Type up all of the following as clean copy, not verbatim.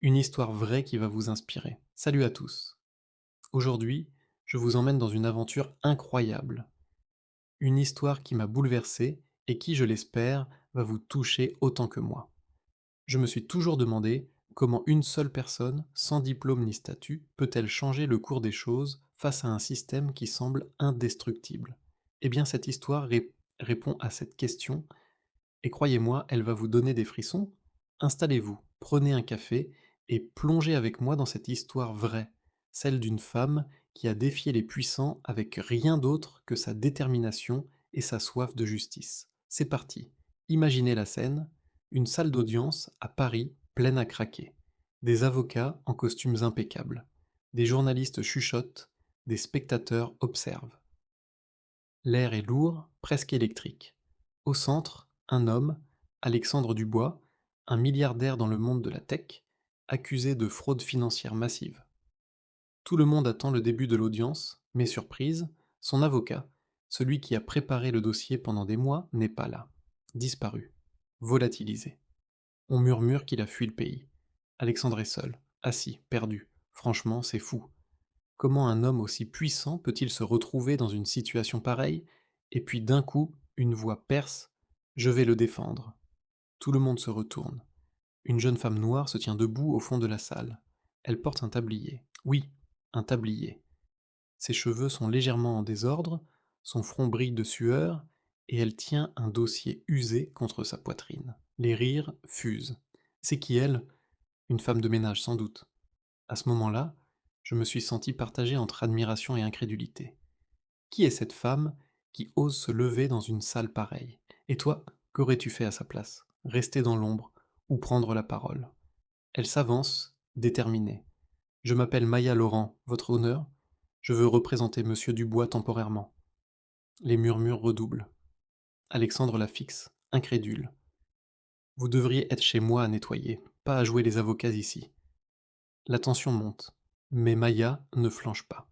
Une histoire vraie qui va vous inspirer. Salut à tous. Aujourd'hui, je vous emmène dans une aventure incroyable. Une histoire qui m'a bouleversé et qui, je l'espère, va vous toucher autant que moi. Je me suis toujours demandé comment une seule personne, sans diplôme ni statut, peut-elle changer le cours des choses face à un système qui semble indestructible. Eh bien, cette histoire répond à cette question, et croyez-moi, elle va vous donner des frissons. Installez-vous, prenez un café et plongez avec moi dans cette histoire vraie, celle d'une femme qui a défié les puissants avec rien d'autre que sa détermination et sa soif de justice. C'est parti. Imaginez la scène, une salle d'audience à Paris pleine à craquer. Des avocats en costumes impeccables. Des journalistes chuchotent, des spectateurs observent. L'air est lourd, presque électrique. Au centre, un homme, Alexandre Dubois, un milliardaire dans le monde de la tech, accusé de fraude financière massive. Tout le monde attend le début de l'audience, mais surprise, son avocat, celui qui a préparé le dossier pendant des mois, n'est pas là. Disparu. Volatilisé. On murmure qu'il a fui le pays. Alexandre est seul, assis, perdu. Franchement, c'est fou. Comment un homme aussi puissant peut-il se retrouver dans une situation pareille? Et puis d'un coup, une voix perce: «Je vais le défendre». Tout le monde se retourne. Une jeune femme noire se tient debout au fond de la salle. Elle porte un tablier. Oui, un tablier. Ses cheveux sont légèrement en désordre, son front brille de sueur, et elle tient un dossier usé contre sa poitrine. Les rires fusent. C'est qui elle? Une femme de ménage sans doute. À ce moment-là, je me suis senti partagé entre admiration et incrédulité. Qui est cette femme qui ose se lever dans une salle pareille? Et toi, qu'aurais-tu fait à sa place? Rester dans l'ombre ou prendre la parole? Elle s'avance, déterminée. Je m'appelle Maya Laurent, votre honneur? Je veux représenter Monsieur Dubois temporairement. Les murmures redoublent. Alexandre la fixe, incrédule. Vous devriez être chez moi à nettoyer, pas à jouer les avocats ici. La tension monte, mais Maya ne flanche pas.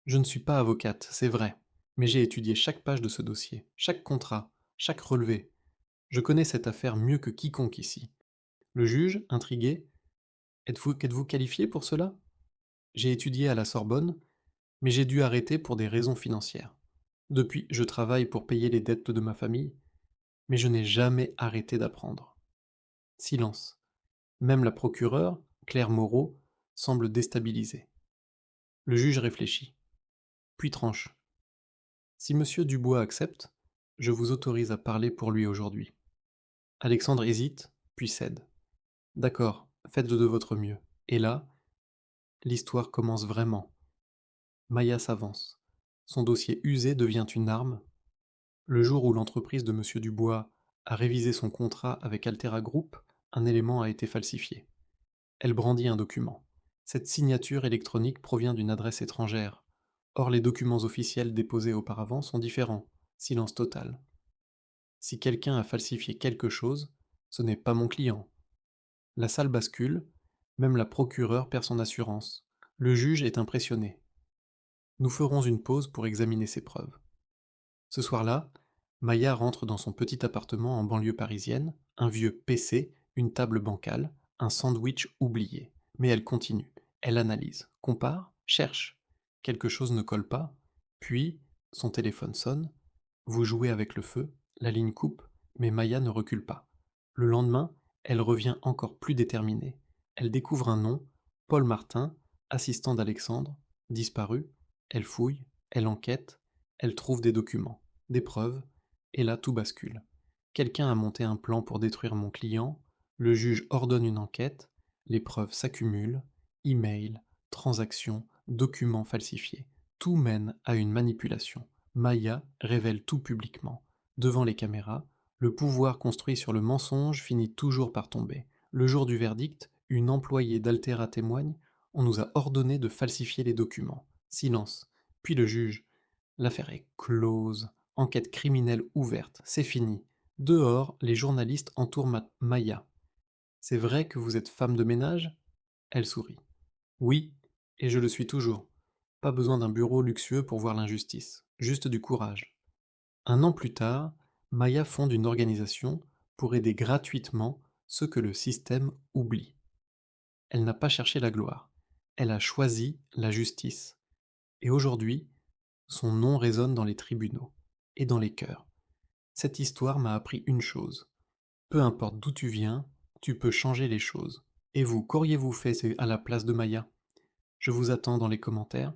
Je ne suis pas avocate, c'est vrai, mais j'ai étudié chaque page de ce dossier, chaque contrat, chaque relevé. Je connais cette affaire mieux que quiconque ici. Le juge, intrigué: êtes-vous qualifié pour cela? J'ai étudié à la Sorbonne, mais j'ai dû arrêter pour des raisons financières. Depuis, je travaille pour payer les dettes de ma famille, mais je n'ai jamais arrêté d'apprendre. Silence. Même la procureure, Claire Moreau, semble déstabilisée. Le juge réfléchit, puis tranche. Si Monsieur Dubois accepte, je vous autorise à parler pour lui aujourd'hui. Alexandre hésite, puis cède. D'accord, faites de votre mieux. Et là, l'histoire commence vraiment. Maya s'avance. Son dossier usé devient une arme. Le jour où l'entreprise de Monsieur Dubois a révisé son contrat avec Altera Group, un élément a été falsifié. Elle brandit un document. Cette signature électronique provient d'une adresse étrangère. Or, les documents officiels déposés auparavant sont différents. Silence total. Si quelqu'un a falsifié quelque chose, ce n'est pas mon client. La salle bascule, même la procureure perd son assurance. Le juge est impressionné. Nous ferons une pause pour examiner ces preuves. Ce soir-là, Maya rentre dans son petit appartement en banlieue parisienne, un vieux PC, une table bancale, un sandwich oublié. Mais elle continue, elle analyse, compare, cherche. Quelque chose ne colle pas, puis son téléphone sonne. Vous jouez avec le feu, la ligne coupe, mais Maya ne recule pas. Le lendemain, elle revient encore plus déterminée. Elle découvre un nom, Paul Martin, assistant d'Alexandre, disparu. Elle fouille, elle enquête, elle trouve des documents, des preuves, et là tout bascule. Quelqu'un a monté un plan pour détruire mon client, le juge ordonne une enquête, les preuves s'accumulent, emails, transactions, documents falsifiés. Tout mène à une manipulation. Maya révèle tout publiquement. Devant les caméras, le pouvoir construit sur le mensonge finit toujours par tomber. Le jour du verdict, une employée d'Altera témoigne: on nous a ordonné de falsifier les documents. Silence. Puis le juge: l'affaire est close. Enquête criminelle ouverte. C'est fini. Dehors, les journalistes entourent Maya. C'est vrai que vous êtes femme de ménage? Elle sourit. Oui, et je le suis toujours. Pas besoin d'un bureau luxueux pour voir l'injustice. Juste du courage. Un an plus tard, Maya fonde une organisation pour aider gratuitement ceux que le système oublie. Elle n'a pas cherché la gloire. Elle a choisi la justice. Et aujourd'hui, son nom résonne dans les tribunaux et dans les cœurs. Cette histoire m'a appris une chose. Peu importe d'où tu viens, tu peux changer les choses. Et vous, qu'auriez-vous fait à la place de Maya? Je vous attends dans les commentaires.